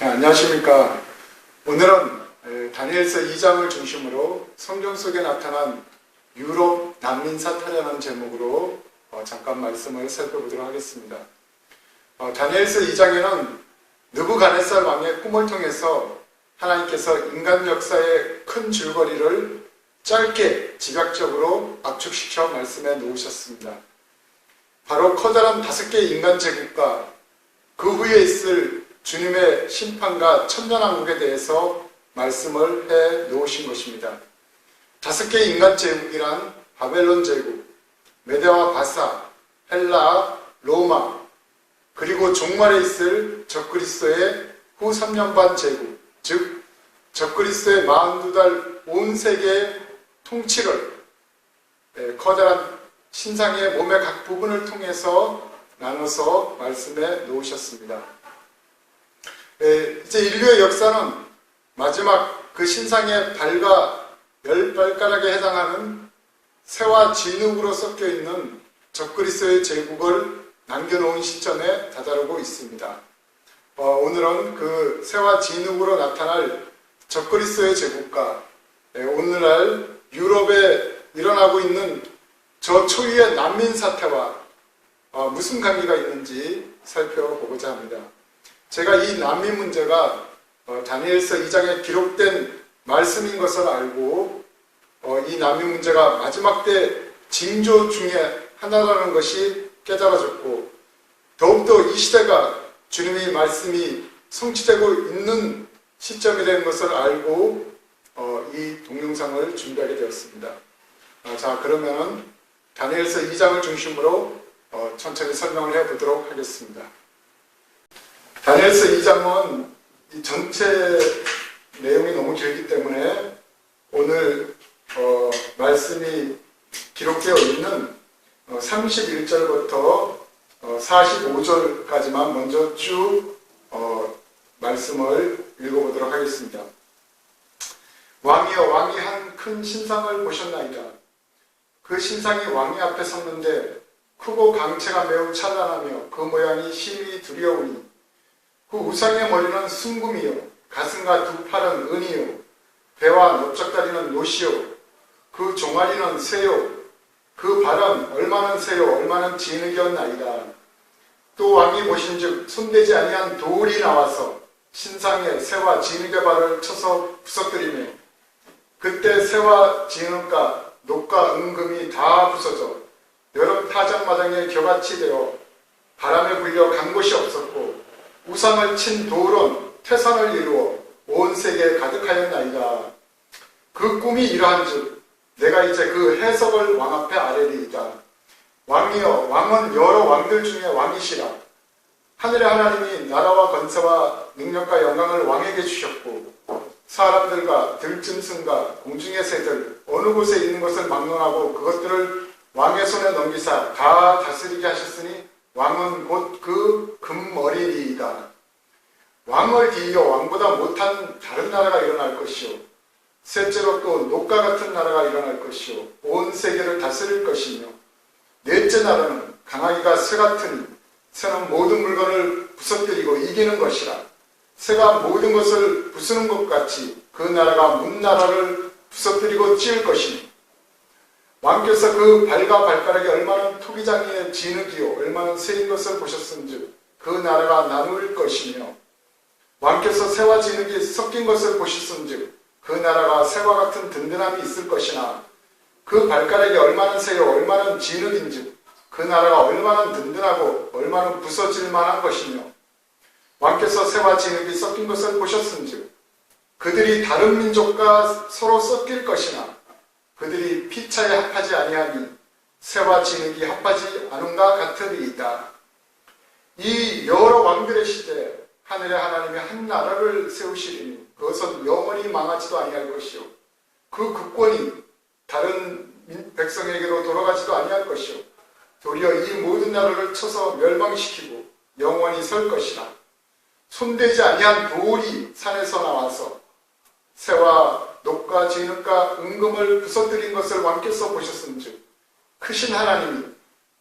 안녕하십니까. 오늘은 다니엘서 2장을 중심으로 성경 속에 나타난 유럽 난민 사태라는 제목으로 잠깐 말씀을 살펴보도록 하겠습니다. 다니엘서 2장에는 느부갓네살 왕의 꿈을 통해서 하나님께서 인간 역사의 큰 줄거리를 짧게 집약적으로 압축시켜 말씀해 놓으셨습니다. 바로 커다란 5개의 인간 제국과 그 후에 있을 주님의 심판과 천년왕국에 대해서 말씀을 해 놓으신 것입니다. 5개의 인간 제국이란 바벨론 제국, 메대와 바사, 헬라, 로마, 그리고 종말에 있을 적그리스도의 후 3년 반 제국, 즉 적그리스도의 42달 온 세계의 통치를 커다란 신상의 몸의 각 부분을 통해서 나눠서 말씀해 놓으셨습니다. 이제 인류의 역사는 마지막 그 신상의 발과 10발가락에 해당하는 새와 진흙으로 섞여 있는 적그리스도의 제국을 남겨놓은 시점에 다다르고 있습니다. 오늘은 그 새와 진흙으로 나타날 적그리스도의 제국과 오늘날 유럽에 일어나고 있는 저 초유의 난민 사태와 무슨 관계가 있는지 살펴보고자 합니다. 제가 이 난민 문제가 다니엘서 2장에 기록된 말씀인 것을 알고 이 난민 문제가 마지막 때 징조 중에 하나라는 것이 깨달아졌고, 더욱더 이 시대가 주님의 말씀이 성취되고 있는 시점이 된 것을 알고 이 동영상을 준비하게 되었습니다. 자, 그러면 다니엘서 2장을 중심으로 천천히 설명을 해보도록 하겠습니다. 다니엘서 2장은 이 전체 내용이 너무 길기 때문에 오늘 말씀이 기록되어 있는 31절부터 45절까지만 먼저 쭉 말씀을 읽어보도록 하겠습니다. 왕이여, 왕이 한 큰 신상을 보셨나이다. 그 신상이 왕이 앞에 섰는데 크고 강체가 매우 찬란하며 그 모양이 심히 두려우니 그 우상의 머리는 순금이요, 가슴과 두 팔은 은이요, 배와 넓적다리는 노시요, 그 종아리는 새요, 그 발은 얼마는 새요, 얼마는 진흙이었나이다. 또 왕이 보신즉 손대지 아니한 돌이 나와서 신상의 새와 진흙의 발을 쳐서 부서뜨리며 그때 새와 진흙과 녹과 은금이 다 부서져 여름 타작마당에 겨같이 되어 바람에 불려 간 곳이 없었고 우상을 친 돌은 태산을 이루어 온 세계에 가득하였나이다. 그 꿈이 이러한즉 내가 이제 그 해석을 왕 앞에 아뢰리이다. 왕이여, 왕은 여러 왕들 중에 왕이시라. 하늘의 하나님이 나라와 권세와 능력과 영광을 왕에게 주셨고 사람들과 들짐승과 공중의 새들 어느 곳에 있는 것을 막론하고 그것들을 왕의 손에 넘기사 다 다스리게 하셨으니 왕은 곧 그 금머리이다. 왕을 뒤이어 왕보다 못한 다른 나라가 일어날 것이요, 셋째로 또 녹과 같은 나라가 일어날 것이요, 온 세계를 다스릴 것이며, 넷째 나라는 강아지가 새 같으니 새는 모든 물건을 부서뜨리고 이기는 것이라. 새가 모든 것을 부수는 것 같이 그 나라가 문 나라를 부서뜨리고 찌을 것이니 왕께서 그 발과 발가락이 얼마나 토기장이의 진흙이요 얼마나 새인 것을 보셨은즉 그 나라가 나눌 것이며 왕께서 새와 진흙이 섞인 것을 보셨은즉 그 나라가 새와 같은 든든함이 있을 것이나 그 발가락이 얼마나 새요 얼마나 진흙인즉 그 나라가 얼마나 든든하고 얼마나 부서질 만한 것이며 왕께서 새와 진흙이 섞인 것을 보셨은즉 그들이 다른 민족과 서로 섞일 것이나 그들이 피차에 합하지 아니하니 새와 진흙이 합하지 않은가 같으리이다. 이 여러 왕들의 시대에 하늘의 하나님이 한 나라를 세우시리니 그것은 영원히 망하지도 아니할 것이요 그 국권이 다른 백성에게로 돌아가지도 아니할 것이요 도리어 이 모든 나라를 쳐서 멸망시키고 영원히 설 것이라. 손대지 아니한 돌이 산에서 나와서 새와 녹과 진흙과 은금을 부서뜨린 것을 왕께서 보셨은즉 크신 하나님이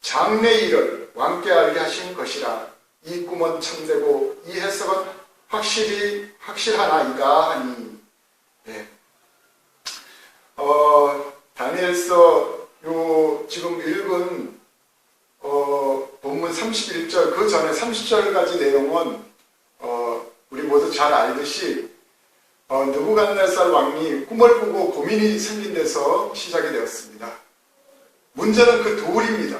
장래의 일을 왕께 알게 하신 것이라. 이 꿈은 참되고 이 해석은 확실하나이까 하니. 네. 다니엘서 지금 읽은 본문 31절 그 전에 30절까지 내용은 우리 모두 잘 알듯이 느부갓네살 왕이 꿈을 꾸고 고민이 생긴 데서 시작이 되었습니다. 문제는 그 돌입니다.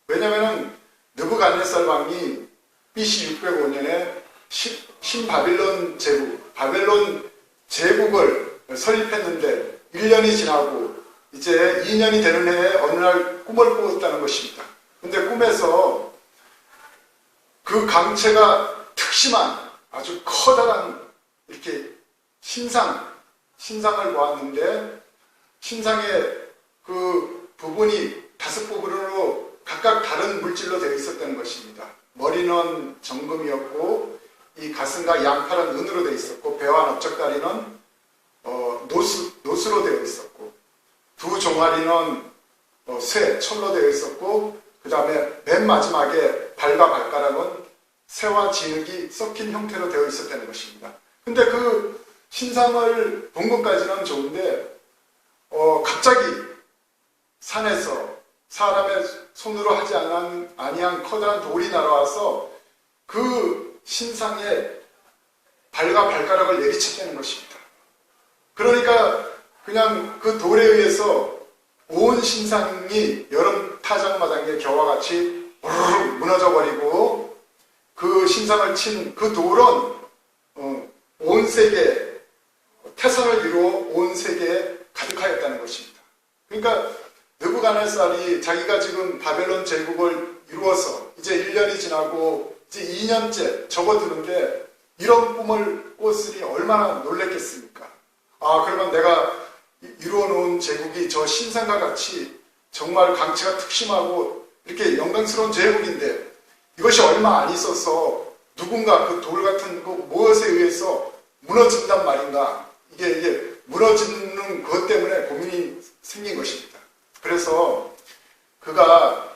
왜냐하면 느부갓네살 왕이 BC 605년에 신바빌론 제국, 바벨론 제국을 설립했는데 1년이 지나고 이제 2년이 되는 해에 어느 날 꿈을 꾸었다는 것입니다. 근데 꿈에서 그 강체가 특심한 아주 커다란 이렇게 신상을 보았는데 신상의 그 부분이 5부분으로 각각 다른 물질로 되어 있었다는 것입니다. 머리는 정금이었고 이 가슴과 양팔은 은으로 되어 있었고 배와 넓적다리는 노수로 되어 있었고 두 종아리는 철로 되어 있었고 그 다음에 맨 마지막에 발과 발가락은 새와 진흙이 섞인 형태로 되어 있었다는 것입니다. 근데 그 신상을 본 것까지는 좋은데 갑자기 산에서 사람의 손으로 하지 아니한 커다란 돌이 날아와서 그 신상에 발과 발가락을 내리쳤다는 것입니다. 그러니까 그냥 그 돌에 의해서 온 신상이 여름 타작마당의 겨와 같이 우르르 무너져버리고 그 신상을 친 그 돌은 온 세계 태산을 이루어 온 세계에 가득하였다는 것입니다. 그러니까 느부갓네살이 자기가 지금 바벨론 제국을 이루어서 이제 1년이 지나고 이제 2년째 접어드는데 이런 꿈을 꿨으니 얼마나 놀랬겠습니까? 그러면 내가 이루어놓은 제국이 저 신상과 같이 정말 강체가 특심하고 이렇게 영광스러운 제국인데 이것이 얼마 안 있어서 누군가 그 돌 같은 그 무엇에 의해서 무너진단 말인가. 이게 무너지는 그것 때문에 고민이 생긴 것입니다. 그래서 그가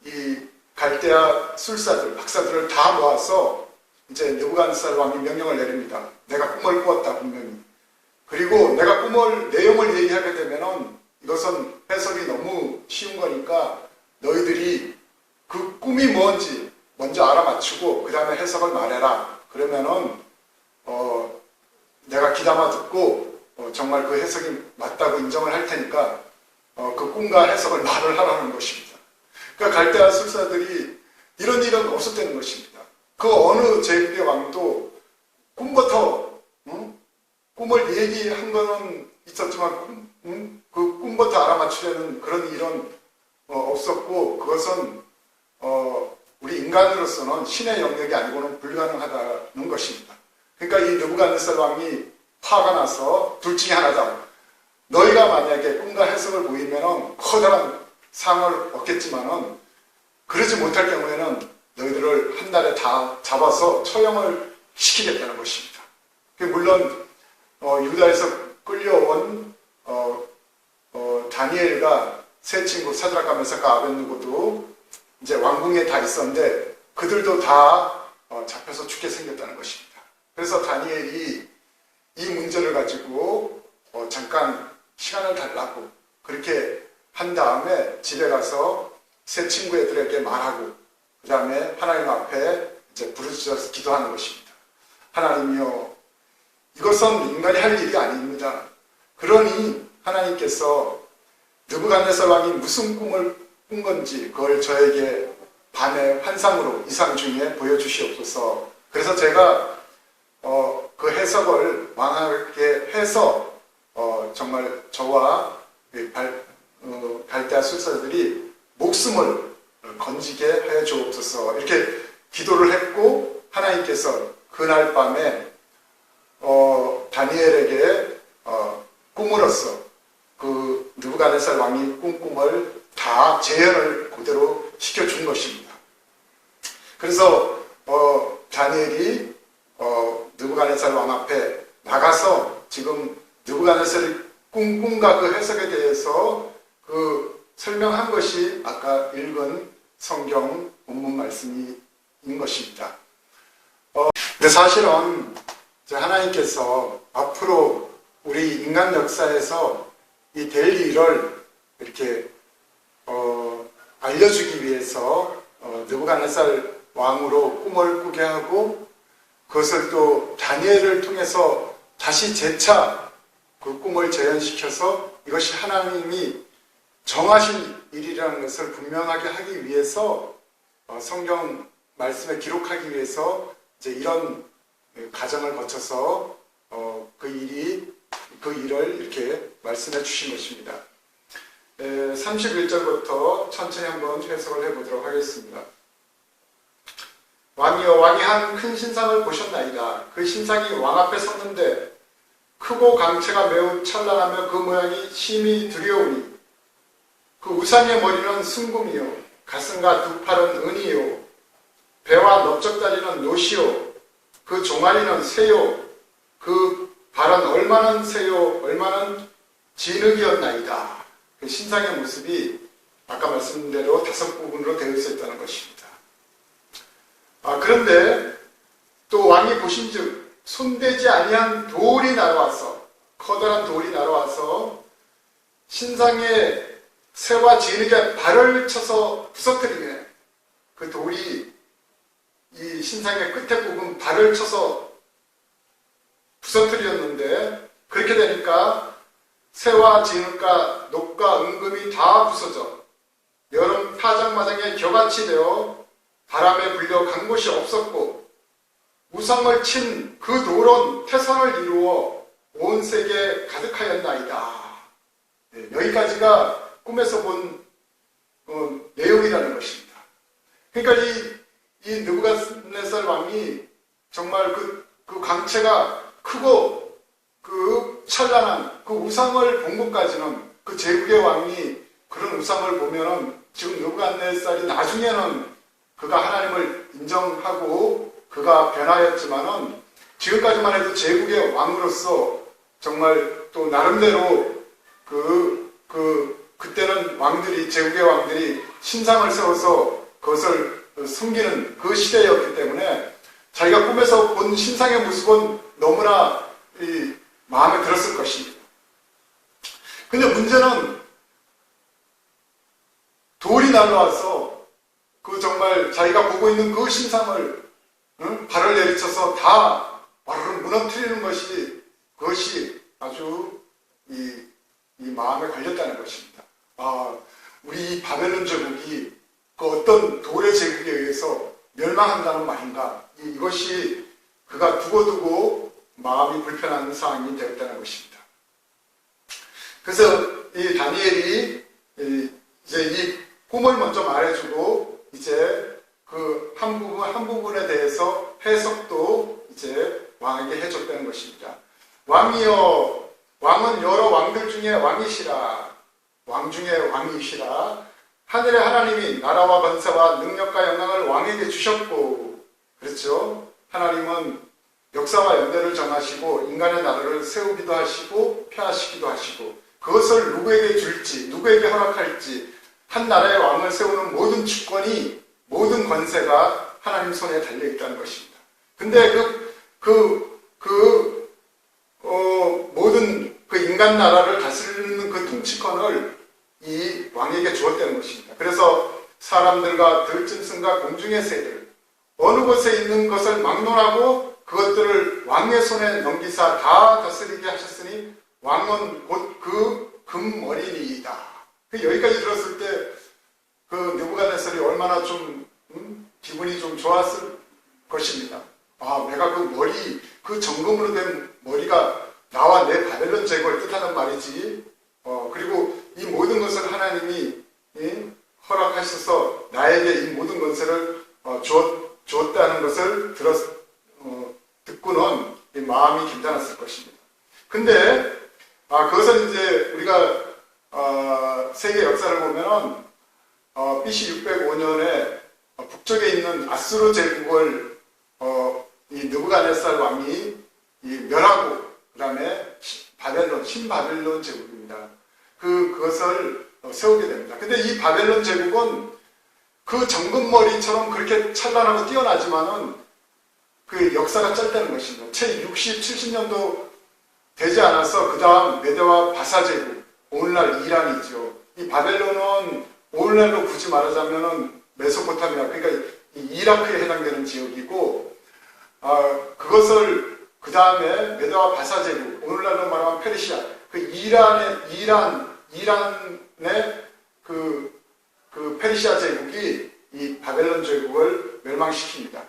이 갈대아 술사들, 박사들을 다 모아서 이제 느부갓네살 왕이 명령을 내립니다. 내가 꿈을 꾸었다 분명히. 그리고 내가 꿈을 내용을 얘기하게 되면은 이것은 해석이 너무 쉬운 거니까 너희들이 그 꿈이 뭔지 먼저 알아맞추고 그 다음에 해석을 말해라. 그러면은 내가 귀담아 듣고 정말 그 해석이 맞다고 인정을 할 테니까 그 꿈과 해석을 말을 하라는 것입니다. 그러니까 갈대아 술사들이 이런 일은 없었다는 것입니다. 그 어느 제국의 왕도 꿈부터 꿈을 얘기한 거는 있었지만 그 꿈부터 알아맞추려는 그런 일은 없었고 그것은 우리 인간으로서는 신의 영역이 아니고는 불가능하다는 것입니다. 그러니까 이 느부갓네살 왕이 화가 나서 둘 중에 하나다. 너희가 만약에 꿈과 해석을 보이면 커다란 상을 얻겠지만은 그러지 못할 경우에는 너희들을 한 달에 다 잡아서 처형을 시키겠다는 것입니다. 물론 유다에서 끌려온 다니엘과 세 친구 사드락과 메삭과 아벳느고도 이제 왕궁에 다 있었는데 그들도 다 잡혀서 죽게 생겼다는 것입니다. 그래서 다니엘이 이 문제를 가지고 잠깐 시간을 달라고 그렇게 한 다음에 집에 가서 세 친구 애들에게 말하고 그 다음에 하나님 앞에 이제 부르짖어서 기도하는 것입니다. 하나님이여, 이것은 인간이 할 일이 아닙니다. 그러니 하나님께서 느부갓네살 왕이 무슨 꿈을 꾼 건지 그걸 저에게 밤의 환상으로 이상 중에 보여주시옵소서. 그래서 제가 그 해석을 왕에게 해서 정말 저와 갈대아 술사들이 목숨을 건지게 해 주옵소서. 이렇게 기도를 했고 하나님께서 그날 밤에 다니엘에게 꿈으로써 그 느부갓네살 왕이 꾼 꿈을 다 재현을 그대로 시켜준 것입니다. 그래서 다니엘이 느부갓네살 왕 앞에 나가서 지금 느부갓네살이 꾼 꿈과 그 해석에 대해서 그 설명한 것이 아까 읽은 성경 본문 말씀인 것입니다. 근데 사실은 이제 하나님께서 앞으로 우리 인간 역사에서 이 될 일을 이렇게 알려주기 위해서 느부갓네살 왕으로 꿈을 꾸게 하고 그것을 또 다니엘을 통해서 다시 재차 그 꿈을 재현시켜서 이것이 하나님이 정하신 일이라는 것을 분명하게 하기 위해서 성경 말씀에 기록하기 위해서 이제 이런 과정을 거쳐서 그 일을 이렇게 말씀해 주신 것입니다. 31절부터 천천히 한번 해석을 해보도록 하겠습니다. 왕이여 왕이 한 큰 신상을 보셨나이다. 그 신상이 왕 앞에 섰는데 크고 강체가 매우 찬란하며 그 모양이 심히 두려우니 그 우상의 머리는 순금이요 가슴과 두 팔은 은이요 배와 넓적다리는 노시요 그 종아리는 새요 그 발은 얼마는 새요 얼마는 진흙이었나이다. 그 신상의 모습이 아까 말씀드린 대로 5부분으로 되어 있었다는 것입니다. 그런데 또 왕이 보신즉 손대지 아니한 돌이 날아와서 커다란 돌이 날아와서 신상의 새와 진흙에 발을 쳐서 부서뜨리네. 그 돌이 이 신상의 끝에 부분 발을 쳐서 부서뜨렸는데 그렇게 되니까 새와 진흙과 녹과 은금이 다 부서져 여름 타작마당에 겨같이 되어 바람에 불려 간 곳이 없었고 우상을 친 그 돌은 태산을 이루어 온 세계에 가득하였나이다. 여기까지가 꿈에서 본 내용이라는 것입니다. 그러니까 이 느부갓네살 왕이 정말 그 광채가 크고 그 찬란한 그 우상을 본 것까지는 그 제국의 왕이 그런 우상을 보면은 지금 느부갓네살이 나중에는 그가 하나님을 인정하고 그가 변화했지만은 지금까지만 해도 제국의 왕으로서 정말 또 나름대로 그때는 왕들이 제국의 왕들이 신상을 세워서 그것을 숨기는 그 시대였기 때문에 자기가 꿈에서 본 신상의 모습은 너무나 마음에 들었을 것입니다. 근데 문제는 돌이 날라와서 그 정말 자기가 보고 있는 그 신상을 발을 내리쳐서 다 와르르 무너뜨리는 그것이 아주 이 마음에 걸렸다는 것입니다. 우리 바벨론 제국이 그 어떤 돌의 제국에 의해서 멸망한다는 말인가? 이것이 그가 두고두고 마음이 불편한 상황이 되었다는 것입니다. 그래서 이 다니엘이 이제 이 꿈을 먼저 말해주고 이제 그 한 부분에 대해서 해석도 이제 왕에게 해줬다는 것입니다. 왕이여 왕은 여러 왕들 중에 왕이시라. 왕 중에 왕이시라. 하늘의 하나님이 나라와 권세와 능력과 영광을 왕에게 주셨고, 그렇죠? 하나님은 역사와 연대를 정하시고 인간의 나라를 세우기도 하시고 폐하시기도 하시고 그것을 누구에게 줄지 누구에게 허락할지 한 나라의 왕을 세우는 모든 주권이 모든 권세가 하나님 손에 달려있다는 것입니다. 근데 모든 그 인간 나라를 다스리는 그 통치권을 이 왕에게 주었다는 것입니다. 그래서 사람들과 들짐승과 공중의 새들 어느 곳에 있는 것을 막론하고 그것들을 왕의 손에 넘기사 다 다스리게 하셨으니 왕은 곧 그 금머리니이다. 여기까지 들었을 때 그 느부갓네살이 얼마나 좀 기분이 좀 좋았을 것입니다. 내가 그 정금으로 된 머리가 나와 내 바벨론 제국을 뜻하는 말이지. 그리고 이 모든 것을 하나님이 허락하셔서 나에게 이 모든 권세를 주었다는 것을 듣고는 마음이 괜찮았을 것입니다. 근데 그것은 이제 우리가 세계 역사를 보면은 BC 605년에 북쪽에 있는 아수르 제국을 이 느부갓네살 왕이 멸하고 그다음에 신바벨론 제국입니다. 그것을 세우게 됩니다. 근데 이 바벨론 제국은 그 정금머리처럼 그렇게 찬란하고 뛰어나지만은 그 역사가 짧다는 것입니다. 채 60, 70년도 되지 않아서 그 다음 메대와 바사 제국, 오늘날 이란이죠. 이 바벨론은 오늘날로 굳이 말하자면은 메소포타미아, 그러니까 이 이라크에 해당되는 지역이고, 그것을 그 다음에 메대와 바사 제국, 오늘날로 말하면 페르시아, 그 이란의 그 페르시아 제국이 이 바벨론 제국을 멸망시킵니다.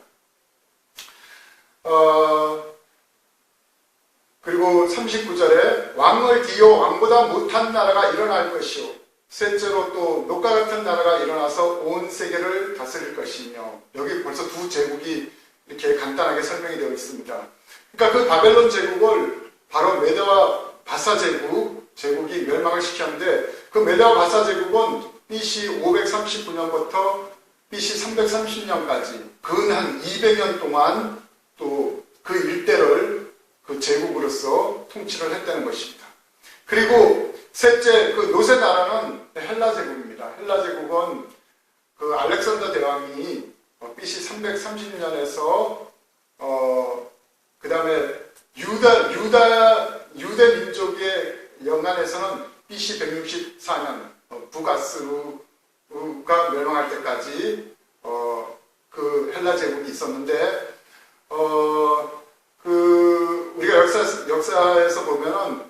그리고 39절에 왕을 뒤어 왕보다 못한 나라가 일어날 것이요 셋째로 또 녹과 같은 나라가 일어나서 온 세계를 다스릴 것이며, 여기 벌써 두 제국이 이렇게 간단하게 설명이 되어 있습니다. 그러니까 그 바벨론 제국을 바로 메대와 바사 제국이 멸망을 시켰는데, 그 메대와 바사 제국은 BC 539년부터 BC 330년까지 근 한 200년 동안 또 그 일대를 그 제국으로서 통치를 했다는 것입니다. 그리고 셋째, 그 노세 나라는 헬라 제국입니다. 헬라 제국은 그 알렉산더 대왕이 BC 330년에서 그 다음에 유대 민족의 영안에서는 BC 164년 북아스루가 멸망할 때까지 그 헬라 제국이 있었는데, 우리가 역사에서 보면은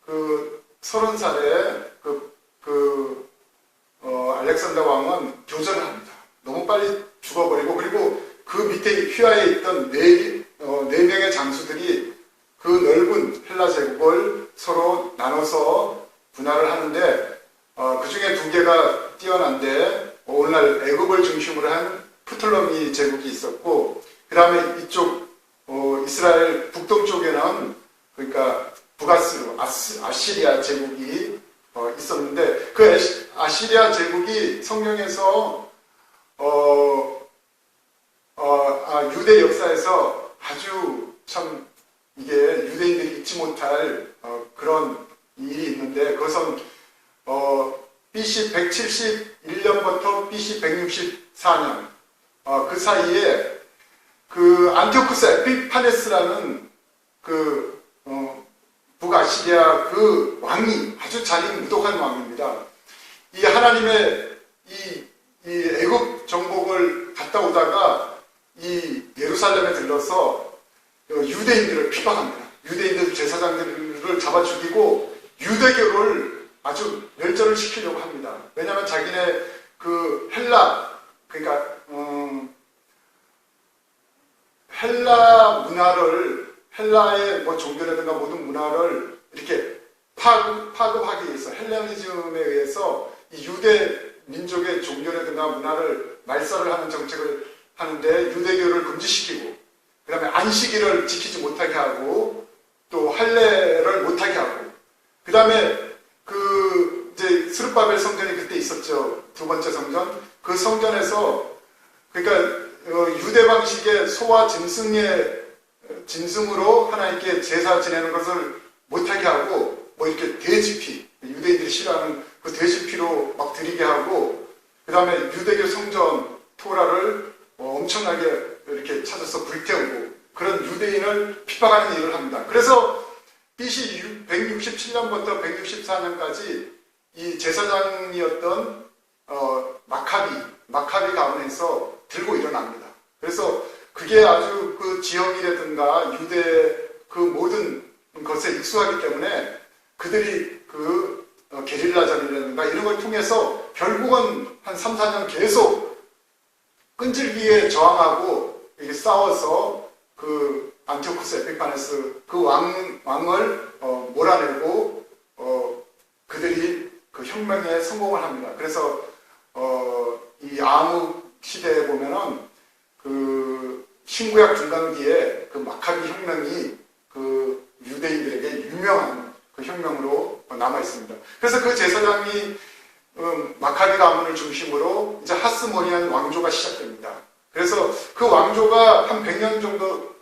그 30살에 알렉산더 왕은 교전을 합니다. 너무 빨리 죽어버리고, 그리고 그 밑에 휘하에 있던 네 명의 장수들이 그 넓은 헬라 제국을 서로 나눠서 분할을 하는데, 그 중에 두 개가 뛰어난데, 오늘날 애굽을 중심으로 한 프톨로미 제국이 있었고, 그 다음에 이쪽 이스라엘 북동쪽에는 그러니까 북아스루 아시리아 제국이 있었는데, 그 아시리아 제국이 성경에서 유대 역사에서 아주 참 이게 유대인들이 잊지 못할 그런 일이 있는데, 그것은 BC 171년부터 BC 164년 그 사이에 그 안티오쿠스 에피파네스라는 그 북아시리아 그 왕이 아주 잔인무도한 왕입니다. 이 하나님의 이 애굽 정복을 갔다 오다가 이 예루살렘에 들러서 유대인들을 피박합니다. 유대인들 제사장들을 잡아 죽이고 유대교를 아주 멸절을 시키려고 합니다. 왜냐하면 자기네 그 그러니까 헬라 문화를, 헬라의 뭐 종교라든가 모든 문화를 이렇게 파급하기 위해서, 헬레니즘에 의해서 이 유대 민족의 종교라든가 문화를 말살을 하는 정책을 하는데, 유대교를 금지시키고, 그 다음에 안식일을 지키지 못하게 하고, 또 할례를 못하게 하고, 그 다음에 이제 스룹바벨 성전이 그때 있었죠. 두 번째 성전. 그 성전에서, 그러니까 유대 방식의 소와 짐승으로 하나님께 제사 지내는 것을 못하게 하고, 뭐 이렇게 돼지피, 유대인들이 싫어하는 그 돼지피로 막 드리게 하고, 그 다음에 유대교 성전 토라를 엄청나게 이렇게 찾아서 불태우고, 그런 유대인을 핍박하는 일을 합니다. 그래서 BC 167년부터 164년까지 이 제사장이었던 마카비 가문에서 들고 일어납니다. 그래서 그게 아주 그 지형이라든가 유대 그 모든 것에 익숙하기 때문에 그들이 그 게릴라전이라든가 이런 걸 통해서 결국은 한 3, 4년 계속 끈질기게 저항하고 이게 싸워서 그 안티오쿠스 에피파네스 그 왕을 몰아내고 그들이 그 혁명에 성공을 합니다. 그래서 이 암흑 시대에 보면은 그 신구약 중간기에 그 마카비 혁명이 그 유대인들에게 유명한 그 혁명으로 남아 있습니다. 그래서 그 제사장이 마카비 가문을 중심으로 이제 하스모니안 왕조가 시작됩니다. 그래서 그 왕조가 한 100년 정도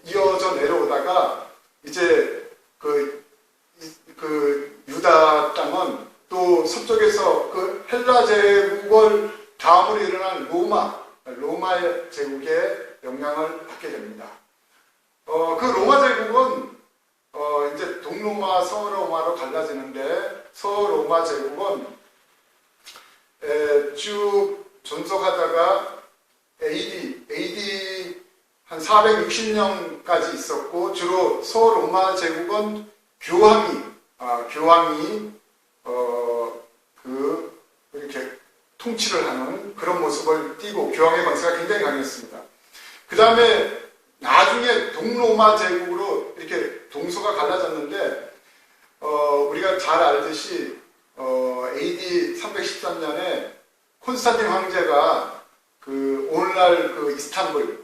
이어져 내려오다가 이제 그 유다 땅은 또 서쪽에서 그 헬라 제국을 다음으로 일어난 로마 제국의 영향을 받게 됩니다. 그 로마 제국은 이제 동로마, 서로마로 갈라지는데 서로마 제국은 쭉 존속하다가 AD 한 460년까지 있었고, 주로 서로마 제국은 교황이 이렇게 통치를 하는 그런 모습을 띠고 교황의 권세가 굉장히 강했습니다. 그 다음에 나중에 동로마 제국으로 이렇게 동서가 갈라졌는데, 우리가 잘 알듯이 AD 313년에 콘스탄틴 황제가 오늘날 이스탄불,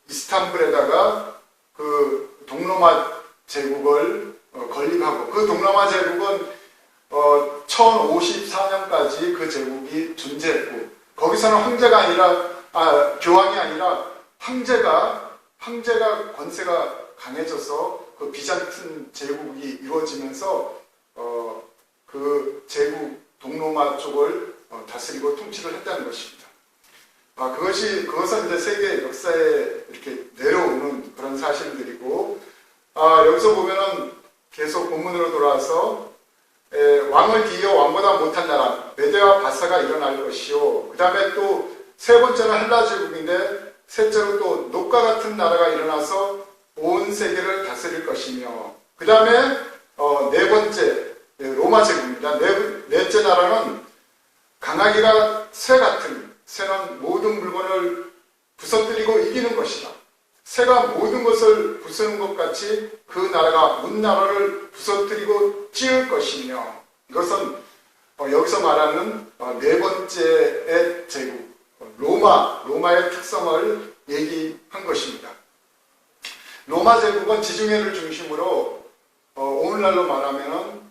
이스탄불에다가 동로마 제국을 건립하고, 그 동로마 제국은 1054년까지 그 제국이 존재했고, 거기서는 교황이 아니라 황제가 권세가 강해져서 그 비잔틴 제국이 이루어지면서 그 제국 동로마 쪽을 다스리고 통치를 했다는 것입니다. 그것은 이제 세계 역사에 이렇게 내려오는 그런 사실들이고, 여기서 보면은 계속 본문으로 돌아와서 왕을 뒤이어 왕보다 못한 나라 메데와 바사가 일어날 것이요. 그 다음에 또 세 번째는 헬라 제국인데, 셋째로 또 녹과 같은 나라가 일어나서 온 세계를 다스릴 것이며, 그 다음에 네 번째 로마 제국입니다. 넷째 나라는 강아지가 새는 모든 물건을 부서뜨리고 이기는 것이다. 새가 모든 것을 부수는 것 같이 그 나라가 온 나라를 부서뜨리고 찌을 것이며, 이것은 여기서 말하는 네 번째의 제국, 로마의 특성을 얘기한 것입니다. 로마 제국은 지중해를 중심으로 오늘날로 말하면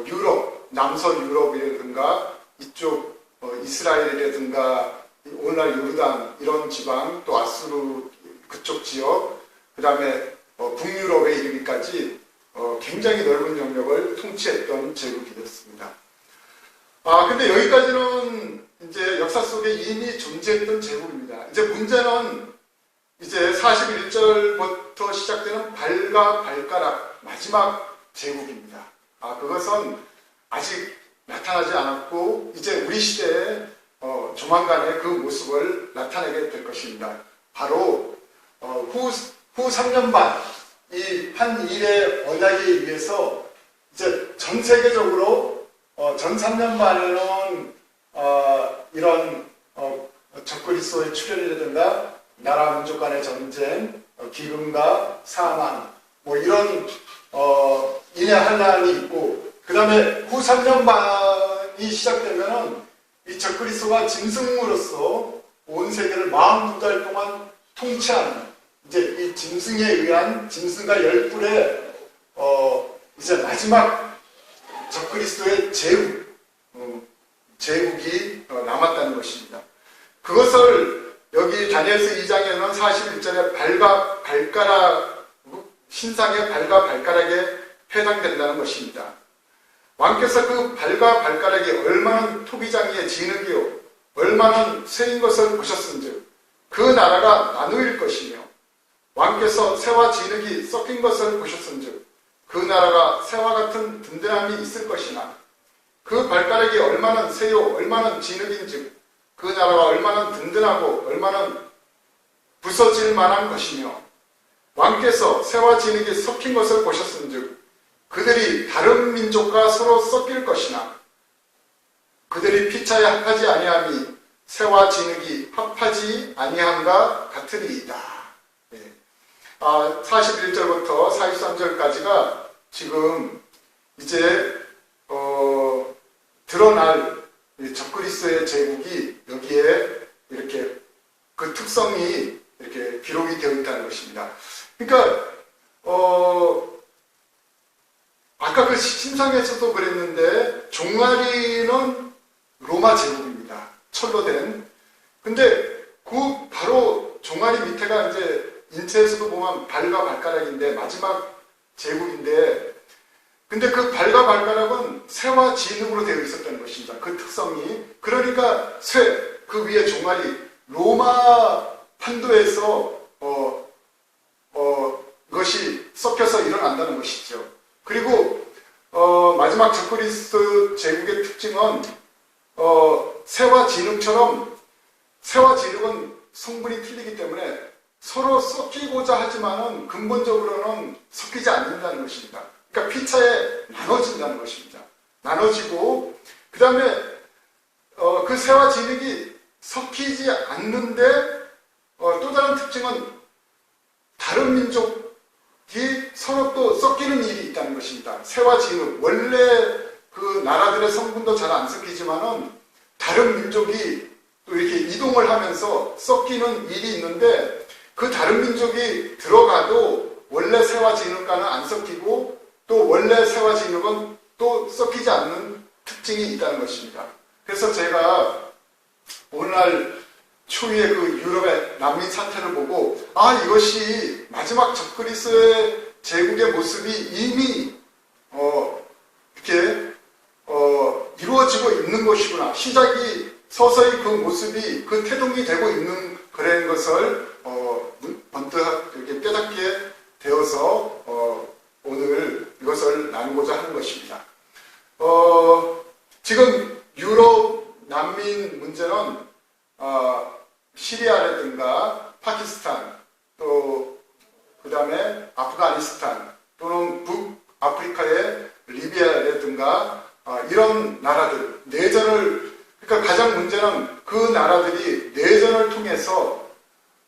유럽, 남서 유럽이라든가 이쪽 이스라엘이라든가 오늘날 요르단 이런 지방, 또 아수르 그쪽 지역, 그 다음에 북유럽에 이르기까지 굉장히 넓은 영역을 통치했던 제국이 됐습니다. 근데 여기까지는 이제 역사 속에 이미 존재했던 제국입니다. 이제 문제는 이제 41절부터 시작되는 발과 발가락 마지막 제국입니다. 그것은 아직 나타나지 않았고, 이제 우리 시대에 조만간에 그 모습을 나타내게 될 것입니다. 바로 후 3년 반 이 한 일의 언약에 의해서 이제 전 세계적으로 전 3년 반에는 이런 적그리스도의 출현이라든가 나라 민족 간의 전쟁, 기근과 사망, 뭐 이런 인해한란이 있고, 그 다음에 후 3년 반이 시작되면은 이 적그리스도가 짐승으로서 온 세계를 42달 동안 통치하는, 이제 이 짐승에 의한 짐승과 열불의 이제 마지막 적그리스도의 제국이 남았다는 것입니다. 그것을 여기 다니엘서 2장에는 41절에 발과 발가락, 신상의 발과 발가락에 해당된다는 것입니다. 왕께서 그 발과 발가락이 얼마나 토기장이에 진흙이요 얼마나 쇠인 것을 보셨은즉 그 나라가 나누일 것이며, 왕께서 새와 진흙이 섞인 것을 보셨은즉 그 나라가 새와 같은 든든함이 있을 것이나, 그 발가락이 얼마나 새요 얼마나 진흙인즉 그 나라가 얼마나 든든하고 얼마나 부서질 만한 것이며, 왕께서 새와 진흙이 섞인 것을 보셨은즉 그들이 다른 민족과 서로 섞일 것이나, 그들이 피차에 합하지 아니함이 새와 진흙이 합하지 아니함과 같으리이다. 41절부터 43절까지가 지금 이제 드러날 적그리스도의 제국이 여기에 이렇게 그 특성이 이렇게 기록이 되어 있다는 것입니다. 그러니까 아까 그 신상에서도 그랬는데 종아리는 로마 제국입니다. 철로 된. 근데 그 바로 종아리 밑에가 이제 인체에서도 보면 발과 발가락인데 마지막 제국인데, 근데 그 발과 발가락은 새와 진흙으로 되어 있었다는 것입니다. 그 특성이. 그러니까 그 위에 종말이 로마 판도에서 그것이 섞여서 일어난다는 것이죠. 그리고 마지막 적그리스도 제국의 특징은 새와 진흙처럼 새와 진흙은 성분이 틀리기 때문에 서로 섞이고자 하지만은 근본적으로는 섞이지 않는다는 것입니다. 그러니까 피차에 나눠진다는 것입니다. 나눠지고 그 다음에 그 새와 진흙이 섞이지 않는데 또 다른 특징은 다른 민족이 서로 또 섞이는 일이 있다는 것입니다. 새와 진흙, 원래 그 나라들의 성분도 잘 안 섞이지만은 다른 민족이 또 이렇게 이동을 하면서 섞이는 일이 있는데 그 다른 민족이 들어가도 원래 새와 진흙과는 안 섞이고 또 원래 새와 진흙은 또 섞이지 않는 특징이 있다는 것입니다. 그래서 제가 오늘날 초유의 그 유럽의 난민 사태를 보고 이것이 마지막 적그리스도의 제국의 모습이 이미 이렇게 이루어지고 있는 것이구나. 시작이 서서히 그 모습이 그 태동이 되고 있는 그런 것을 번뜩 이렇게 깨닫게 되어서 오늘 이것을 나누고자 하는 것입니다. 지금 유럽 난민 문제는 시리아라든가 파키스탄 또 그 다음에 아프가니스탄 또는 북아프리카의 리비아라든가 이런 나라들 내전을 그러니까 가장 문제는 그 나라들이 내전을 통해서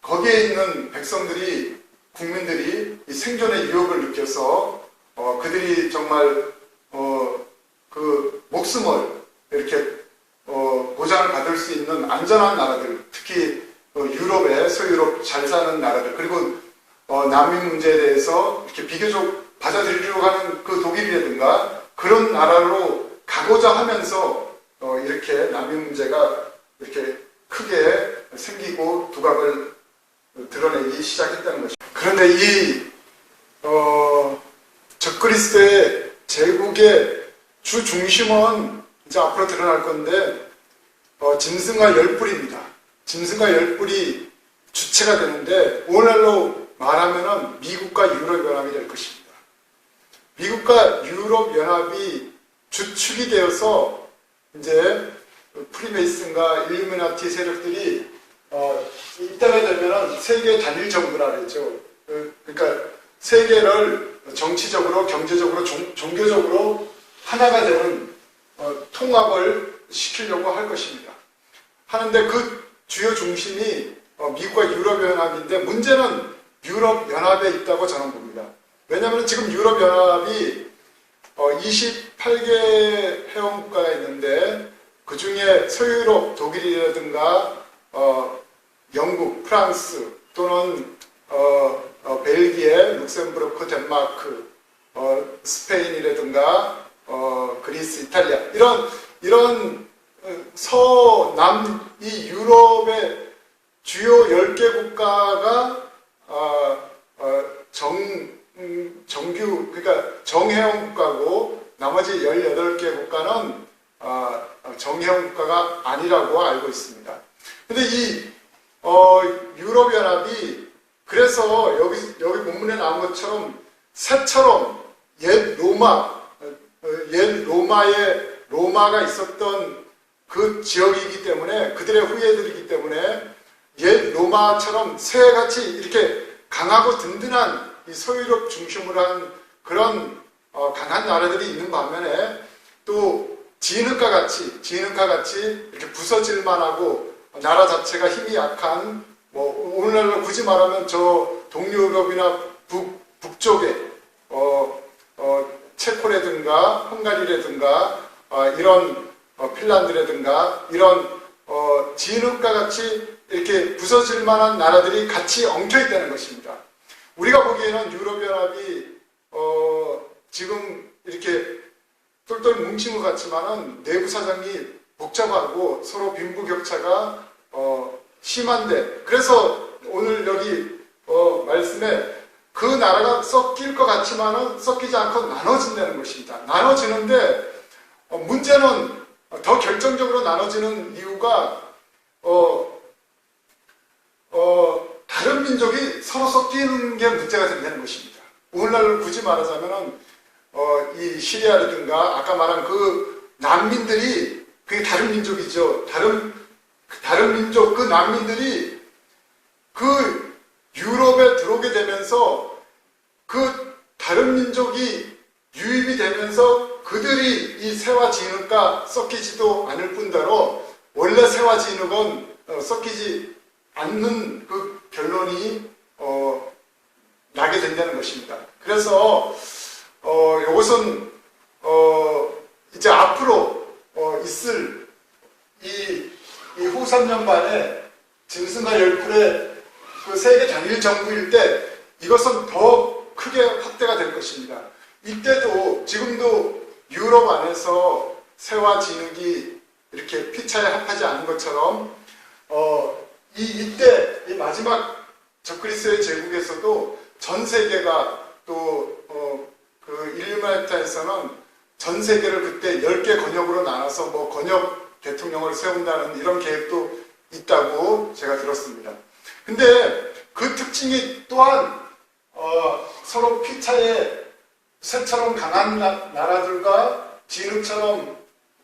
거기에 있는 백성들이 국민들이 이 생존의 유혹을 느껴서 그들이 정말 그 목숨을 이렇게 보장을 받을 수 있는 안전한 나라들, 특히 유럽의 서유럽 잘 사는 나라들, 그리고 난민 문제에 대해서 이렇게 비교적 받아들이려고 하는 그 독일이라든가 그런 나라로 가고자 하면서 이렇게 난민 문제가 이렇게 크게 생기고 두각을 드러내기 시작했다는 것입니다. 그런데 이 적그리스도의 제국의 주 중심은 이제 앞으로 드러날 건데 짐승과 열뿔입니다. 짐승과 열뿔이 주체가 되는데 오늘날로 말하면은 미국과 유럽연합이 될 것입니다. 미국과 유럽연합이 주축이 되어서 이제 프리메이슨과 일루미나티 세력들이 이때가 되면은 세계 단일 정부라 그러죠. 그러니까 세계를 정치적으로, 경제적으로, 종교적으로 하나가 되는 통합을 시키려고 할 것입니다. 하는데 그 주요 중심이 미국과 유럽연합인데 문제는 유럽연합에 있다고 저는 봅니다. 왜냐하면 지금 유럽연합이 28개 회원국가가 있는데 그 중에 서유럽, 독일이라든가 영국, 프랑스 또는 벨기에, 룩셈부르크, 덴마크, 스페인이라든가 그리스, 이탈리아 이런 서남 이 유럽의 주요 10개 국가가 정규 그러니까 정회원 국가고 나머지 18개 국가는 정회원 국가가 아니라고 알고 있습니다. 근데 이 유럽연합이 그래서 여기 본문에 나온 것처럼 새처럼 옛 로마가 있었던 그 지역이기 때문에 그들의 후예들이기 때문에 옛 로마처럼 새같이 이렇게 강하고 든든한 이 서유럽 중심으로 한 그런 강한 나라들이 있는 반면에 또 진흙과 같이 이렇게 부서질 만하고 나라 자체가 힘이 약한 오늘날로 굳이 말하면 저 동유럽이나 북쪽에 체코라든가 헝가리라든가 이런 핀란드라든가 이런 진흙과 같이 이렇게 부서질 만한 나라들이 같이 엉켜 있다는 것입니다. 우리가 보기에는 유럽연합이 지금 이렇게 똘똘 뭉친 것 같지만은 내부 사정이 복잡하고 서로 빈부격차가 심한데 그래서 오늘 여기 말씀에 그 나라가 섞일 것 같지만은 섞이지 않고 나눠진다는 것입니다. 나눠지는데 문제는 더 결정적으로 나눠지는 이유가 다른 민족이 서로 섞이는 게 문제가 된다는 것입니다. 오늘날 굳이 말하자면은 이 시리아라든가 아까 말한 그 난민들이 그게 다른 민족이죠. 다른 민족 그 난민들이 그 유럽에 들어오게 되면서 그 다른 민족이 유입이 되면서 그들이 이 새와 진흙과 섞이지도 않을 뿐더러 원래 새와 진흙은 섞이지 않는 그 결론이 나게 된다는 것입니다. 그래서 이것은 이제 앞으로 있을 이 후 3년 반에 짐승과 열풀의 그 세계 단일 정부일 때 이것은 더 크게 확대가 될 것입니다. 이때도 지금도 유럽 안에서 새와 진흙이 이렇게 피차에 합하지 않은 것처럼 이때 이 마지막 적그리스도의 제국에서도 전 세계가 또 그 일루미나티에서는 전 세계를 그때 10개 권역으로 나눠서 뭐 권역 대통령을 세운다는 이런 계획도 있다고 제가 들었습니다. 근데 그 특징이 또한 서로 피차에 새처럼 강한 나라들과 진흙처럼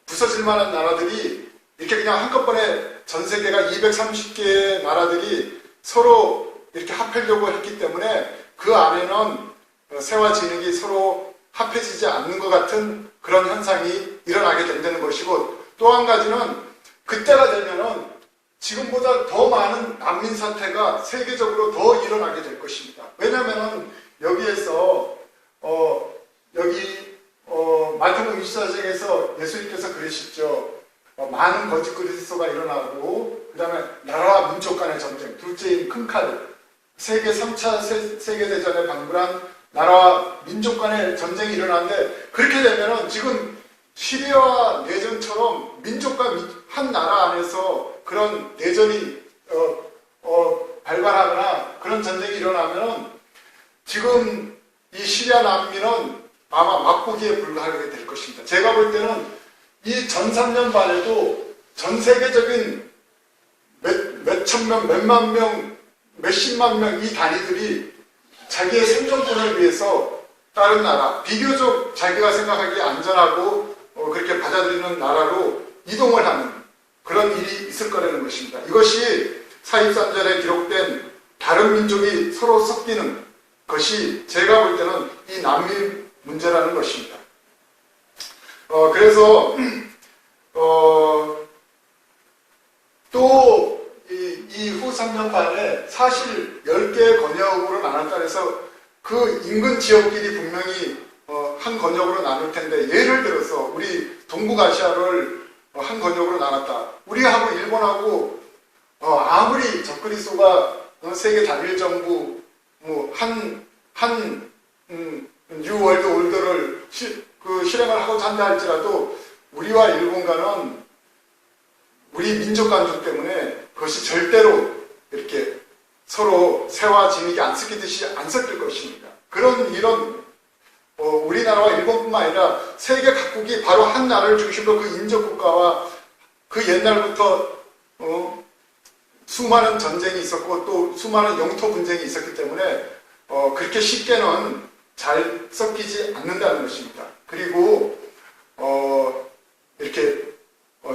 부서질 만한 나라들이 이렇게 그냥 한꺼번에 전 세계가 230개의 나라들이 서로 이렇게 합하려고 했기 때문에 그 안에는 새와 진흙이 서로 합해지지 않는 것 같은 그런 현상이 일어나게 된다는 것이고, 또 한 가지는 그때가 되면은 지금보다 더 많은 난민 사태가 세계적으로 더 일어나게 될 것입니다. 왜냐하면 여기에서 마태복음 24장에서 예수님께서 그러시죠. 많은 거짓 그리스도가 일어나고 그 다음에 나라와 민족 간의 전쟁, 둘째인 큰 칼, 세계 3차 세계대전에 방불한 나라와 민족 간의 전쟁이 일어나는데, 그렇게 되면은 지금 시리아 내전처럼 민족과 한 나라 안에서 그런 내전이 발발하거나 그런 전쟁이 일어나면은 지금 이 시리아 난민은 아마 맛보기에 불과하게 될 것입니다. 제가 볼 때는 이 전 3년 반에도 전 세계적인 몇천 명, 몇만 명, 몇십만 명 이 단위들이 자기의 생존권을 위해서 다른 나라, 비교적 자기가 생각하기에 안전하고 그렇게 받아들이는 나라로 이동을 하는 그런 일이 있을 거라는 것입니다. 이것이 43절에 기록된 다른 민족이 서로 섞이는 것이 제가 볼 때는 이 난민 문제라는 것입니다. 그래서 또 이 후 3년 반에 사실 10개의 권역으로 나눴다 해서 그 인근 지역끼리 분명히 한 권역으로 나눌 텐데, 예를 들어서 우리 동북아시아를 한 권역으로 나눴다. 우리하고 일본하고 아무리 적그리스도가 세계 단일 정부 뉴 월드 올더를 실행을 하고자 한다 할지라도 우리와 일본과는 우리 민족 간섭 때문에 그것이 절대로 이렇게 서로 새와 진흙이 안 섞이듯이 안 섞일 것입니다. 이런 우리나라와 일본뿐만 아니라 세계 각국이 바로 한 나라를 중심으로 그 인접 국가와 그 옛날부터 수많은 전쟁이 있었고 또 수많은 영토 분쟁이 있었기 때문에 그렇게 쉽게는 잘 섞이지 않는다는 것입니다. 그리고 이렇게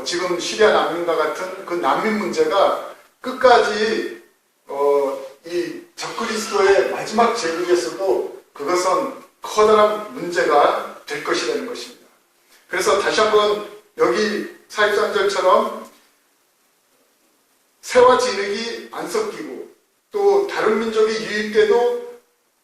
지금 시리아 난민과 같은 그 난민 문제가 끝까지 이 적그리스도의 마지막 제국에서도 그것은 커다란 문제가 될 것이라는 것입니다. 그래서 다시 한번 여기 43절처럼 새와 진흙이 안 섞이고 또 다른 민족이 유입돼도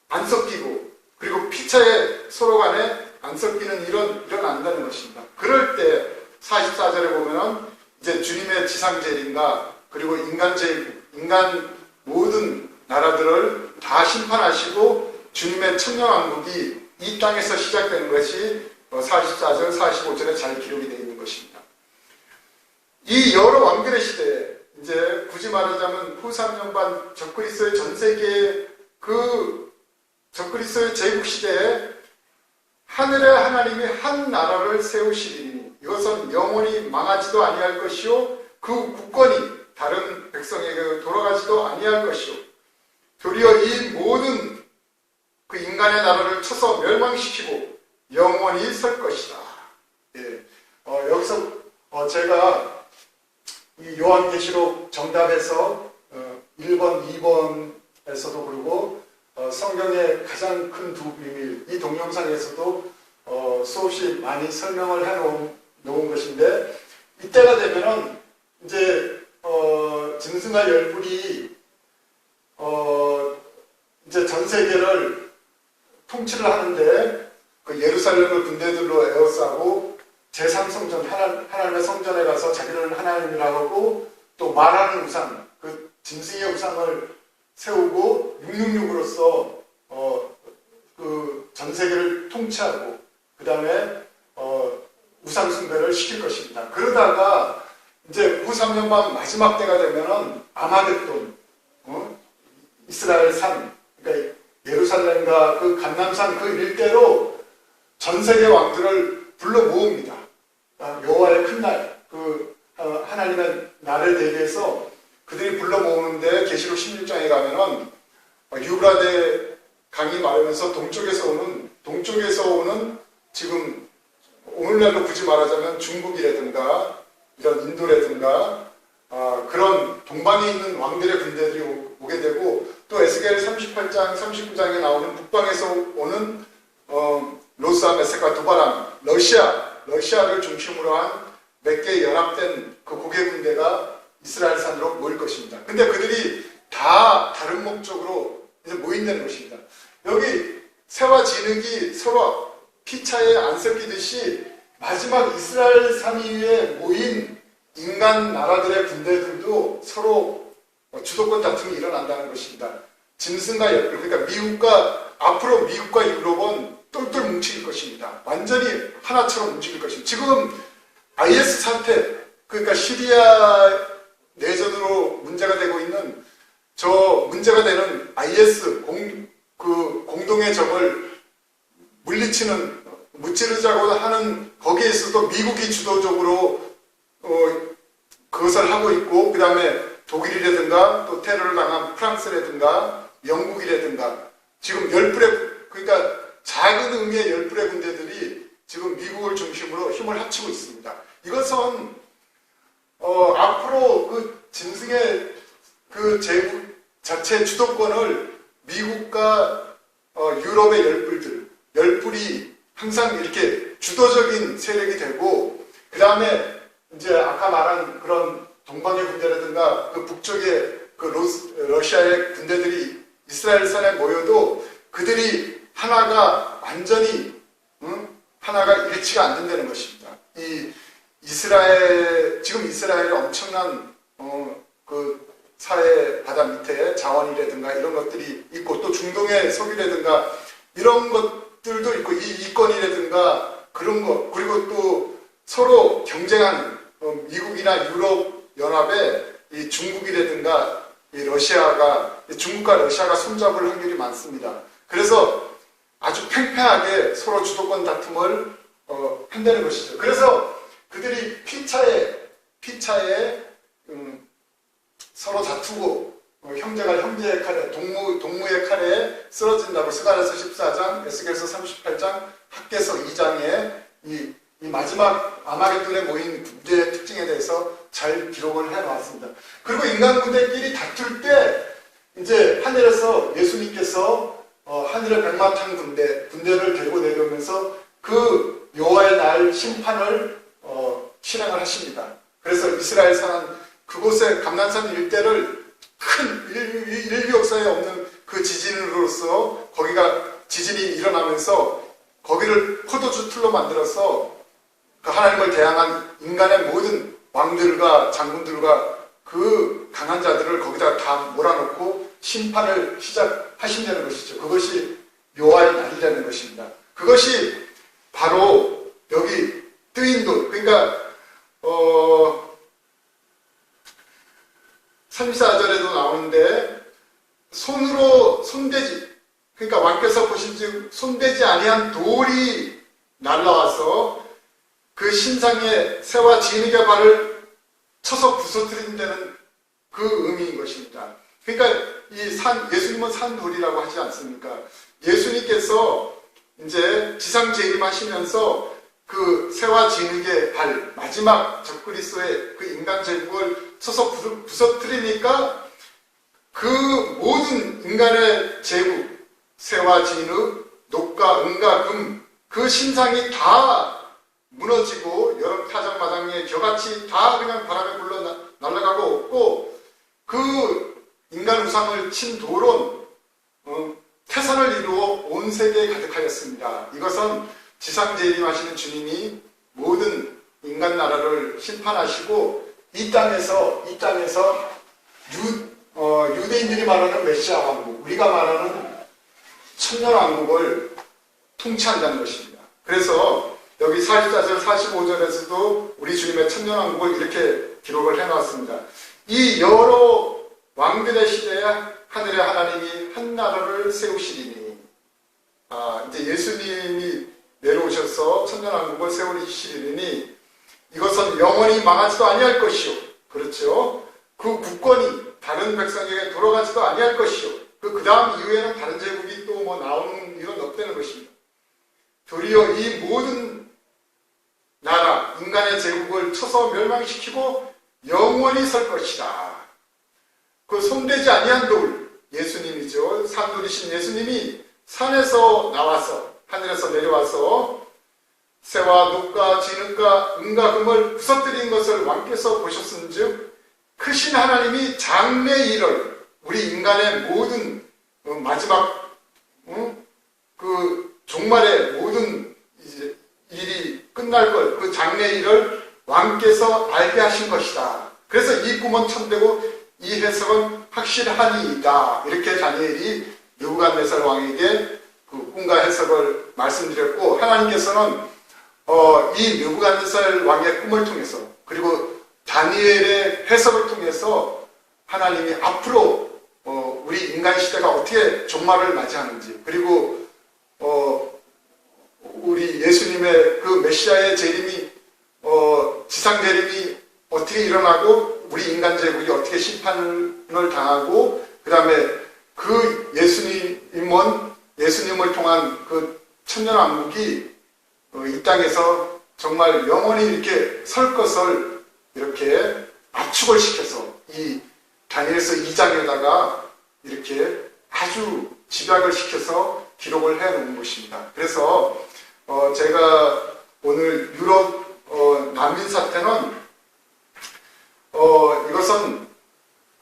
안 섞이고 그리고 피차에 서로 간에 안 섞이는 일어난다는 것입니다. 그럴 때 44절에 보면은 이제 주님의 지상재림과 그리고 인간 모든 나라들을 다 심판하시고 주님의 천년왕국이 이 땅에서 시작되는 것이 44절, 45절에 잘 기록이 되어 있는 것입니다. 이 여러 왕들의 시대에 이제 굳이 말하자면 후 3년 반 적그리스도의 전 세계의 그 적그리스도의 제국 시대에 하늘의 하나님이 한 나라를 세우시리니 이것은 영원히 망하지도 아니할 것이요 그 국권이 다른 백성에게 돌아가지도 아니할 것이요 도리어 이 모든 그 인간의 나라를 쳐서 멸망시키고 영원히 설 것이다. 예. 여기서 제가 이 요한계시록 정답에서 1번, 2번에서도 그러고 성경의 가장 큰 두 비밀, 이 동영상에서도 수없이 많이 설명을 해놓은 것인데, 이때가 되면은 이제 짐승과 열불이 이제 전 세계를 통치를 하는데, 그 예루살렘을 군대들로 에워싸고 제3성전 하나님의 성전에 가서 자기를 하나님이라고 하고 또 말하는 우상, 그 짐승의 우상을 세우고 666으로서 그 전 세계를 통치하고 그 다음에 우상 숭배를 시킬 것입니다. 그러다가 이제 후 3년반 마지막 때가 되면은 아마겟돈, 이스라엘 산, 그러니까 예루살렘과 그 감람산 그 일대로 전 세계 왕들을 불러 모읍니다. 여호와의 큰 날, 그 하나님의 날을 대비해서 그들이 불러 모으는데 계시록 16장에 가면은 유브라데 강이 마르면서 동쪽에서 오는 지금 오늘날로 굳이 말하자면 중국이라든가 이런 인도라든가 그런 동방에 있는 왕들의 군대들이 오게 되고, 또 에스겔 38장, 39장에 나오는 북방에서 오는 로스와 메섹과 두바람, 러시아를 중심으로 한 몇 개 연합된 그 고개 군대가 이스라엘 산으로 모일 것입니다. 근데 그들이 다 다른 목적으로 이제 모인다는 것입니다. 여기 새와 진흙이 서로 피차에 안 섞이듯이 마지막 이스라엘 산 위에 모인 인간 나라들의 군대들도 서로 주도권 다툼이 일어난다는 것입니다. 짐승과 열불, 그러니까 앞으로 미국과 유럽은 똘똘 뭉칠 것입니다. 완전히 하나처럼 움직일 것입니다. 지금 IS 사태, 그러니까 시리아 내전으로 문제가 되고 있는 저 문제가 되는 IS 공동의 적을 무찌르자고 하는 거기에 있어도 미국이 주도적으로 그것을 하고 있고, 그 다음에 독일이라든가 또 테러를 당한 프랑스라든가 영국이라든가 지금 그러니까 작은 의미의 열불의 군대들이 지금 미국을 중심으로 힘을 합치고 있습니다. 이것은 앞으로 그 짐승의 그 제국 자체 주도권을 미국과 유럽의 열불이 항상 이렇게 주도적인 세력이 되고, 그 다음에 이제 아까 말한 그런 동방의 군대라든가 그 북쪽의 그 러시아의 군대들이 이스라엘 산에 모여도 그들이 하나가 완전히 하나가 일치가 안 된다는 것입니다. 지금 이스라엘의 엄청난 그 사해 바다 밑에 자원이라든가 이런 것들이 있고, 또 중동의 석유라든가 이런 것들도 있고, 이 이권이라든가 그런 것, 그리고 또 서로 경쟁하는 미국이나 유럽 연합에 이 중국이라든가 중국과 러시아가 손잡을 확률이 많습니다. 그래서 아주 팽팽하게 서로 주도권 다툼을 한다는 것이죠. 그래서 그들이 피차에 서로 다투고 형제가 형제의 칼에, 동무의 칼에 쓰러진다고 스가랴서 14장, 에스겔서 38장, 학개서 2장에 이 마지막 아마겟돈에 모인 군대의 특징에 대해서 잘 기록을 해놨습니다. 그리고 인간 군대끼리 다툴 때 이제 하늘에서 예수님께서 하늘의 백마탄 군대를 데리고 내려오면서 그 여호와의 날 심판을 실행을 하십니다. 그래서 이스라엘 산은 그곳의 감난산 일대를 큰 인류 역사에 없는 그 지진으로서 거기가 지진이 일어나면서 거기를 포도주 틀로 만들어서 그 하나님을 대항한 인간의 모든 왕들과 장군들과 그 강한 자들을 거기다 다 몰아넣고 심판을 시작하신다는 것이죠. 그것이 여호와의 날이라는 것입니다. 그것이 바로 여기 뜨인 돌, 그러니까 34절에도 나오는데 손대지, 그러니까 왕께서 보신즉 손대지 아니한 돌이 날라와서 그 신상의 새와 진흙의 발을 쳐서 부서뜨린다는 그 의미인 것입니다. 그러니까 예수님은 산돌이라고 하지 않습니까? 예수님께서 이제 지상 재림하시면서 그 새와 진흙의 발, 마지막 적그리스도의 그 인간 제국을 쳐서 부서뜨리니까 그 모든 인간의 제국, 새와 진흙, 녹과 은과 금, 그 신상이 다 무너지고 여름 타작마당에 겨같이 다 그냥 바람에 불러 날아가고 없고, 그 인간 우상을 친 돌은 태산을 이루어 온 세계에 가득하였습니다. 이것은 지상 재림하시는 주님이 모든 인간 나라를 심판하시고 이 땅에서 유대인들이 말하는 메시아 왕국, 우리가 말하는 천년 왕국을 통치한다는 것입니다. 그래서 여기 44절 45절에서도 우리 주님의 천년 왕국을 이렇게 기록을 해놨습니다. 이 여러 왕들의 시대에 하늘의 하나님이 한 나라를 세우시리니, 이제 예수님이 내려오셔서 천년왕국을 세우시리니 이것은 영원히 망하지도 아니할 것이요. 그렇죠. 그 국권이 다른 백성에게 돌아가지도 아니할 것이요. 그 다음 이후에는 다른 제국이 또 뭐 나오는 일은 없다는 것입니다. 도리어 이 모든 나라, 인간의 제국을 쳐서 멸망시키고 영원히 설 것이다. 그 손대지 아니한 돌, 예수님이죠. 산돌이신 예수님이 산에서 나와서, 하늘에서 내려와서 새와 녹과 진흙과 은과 금을 부서뜨린 것을 왕께서 보셨은즉 크신 하나님이 장래의 일을, 우리 인간의 모든 마지막 그 종말의 모든 이제 일이 끝날 것, 그 장래의 일을 왕께서 알게 하신 것이다. 그래서 이 꿈은 참되고 이 해석은 확실하니이다. 이렇게 다니엘이 느부갓네살 왕에게 그 꿈과 해석을 말씀드렸고, 하나님께서는 이 느부갓네살 왕의 꿈을 통해서, 그리고 다니엘의 해석을 통해서 하나님이 앞으로 우리 인간 시대가 어떻게 종말을 맞이하는지, 그리고 우리 예수님의 그 메시아의 재림이 지상 재림이 어떻게 일어나고 우리 인간 제국이 어떻게 심판을 당하고, 그 다음에 그 예수님을 통한 그 천년왕국이 이 땅에서 정말 영원히 이렇게 설 것을 이렇게 압축을 시켜서 이 다니엘서 2장에다가 이렇게 아주 집약을 시켜서 기록을 해놓은 것입니다. 그래서 제가 오늘 유럽 난민 사태는 이것은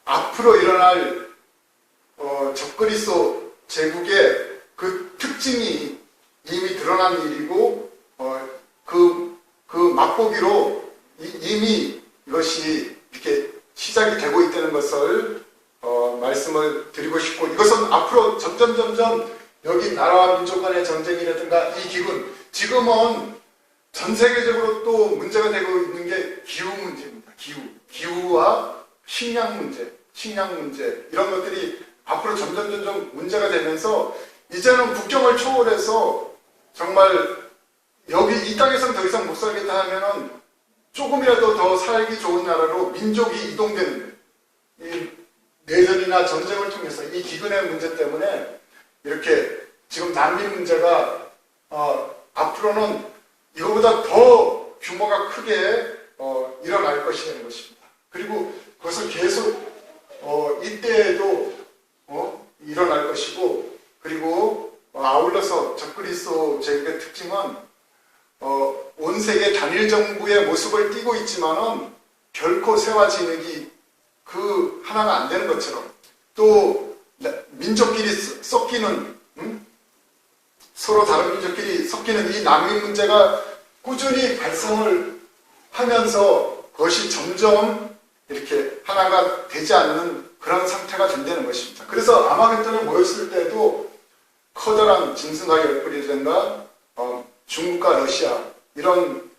앞으로 일어날 적그리스도 제국의 그 특징이 이미 드러난 일이고, 그 맛보기로 이미 이것이 이렇게 시작이 되고 있다는 것을 말씀을 드리고 싶고, 이것은 앞으로 점점 여기 나라와 민족 간의 전쟁이라든가 이 기근, 지금은 전 세계적으로 또 문제가 되고 있는 게 기후 문제입니다. 기후와 식량 문제 이런 것들이 앞으로 점점 문제가 되면서 이제는 국경을 초월해서 정말 여기 이 땅에서는 더 이상 못 살겠다 하면은 조금이라도 더 살기 좋은 나라로 민족이 이동되는, 이 내전이나 전쟁을 통해서 이 기근의 문제 때문에 이렇게 지금 난민 문제가 앞으로는 이거보다 더 규모가 크게 일어날 것이라는 것입니다. 그리고 그것을 계속 이때에도 일어날 것이고, 그리고 아울러서 적그리스도 제국의 특징은 온 세계 단일 정부의 모습을 띠고 있지만은 결코 새와 진흙이 그 하나가 안 되는 것처럼, 또 민족끼리 섞이는, 서로 다른 민족끼리 섞이는 이 난민 문제가 꾸준히 발생을 하면서 그것이 점점 이렇게 하나가 되지 않는 그런 상태가 된다는 것입니다. 그래서 아마겟돈에 모였을 때도 커다란 짐승과 열불이라든가 중국과 러시아 이런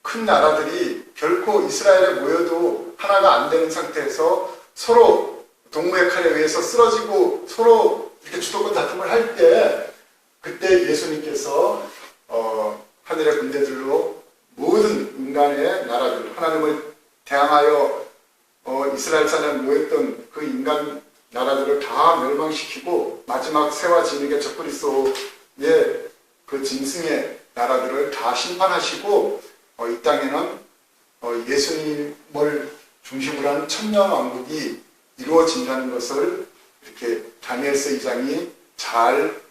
큰 나라들이 결코 이스라엘에 모여도 하나가 안 되는 상태에서 서로 동무의 칼에 의해서 쓰러지고 서로 이렇게 주도권 다툼을 할 때, 그때 예수님께서 하늘의 군대들로 모든 인간의 나라들, 하나님을 대항하여 이스라엘 산에 모였던 그 인간 나라들을 다 멸망시키고 마지막 새와 진흙의 적그리스도의 그 짐승의 나라들을 다 심판하시고 이 땅에는 예수님을 중심으로 한 천년왕국이 이루어진다는 것을 이렇게 다니엘서 2장이 잘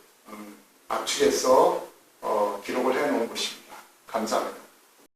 압축해서 기록을 해놓은 것입니다. 감사합니다.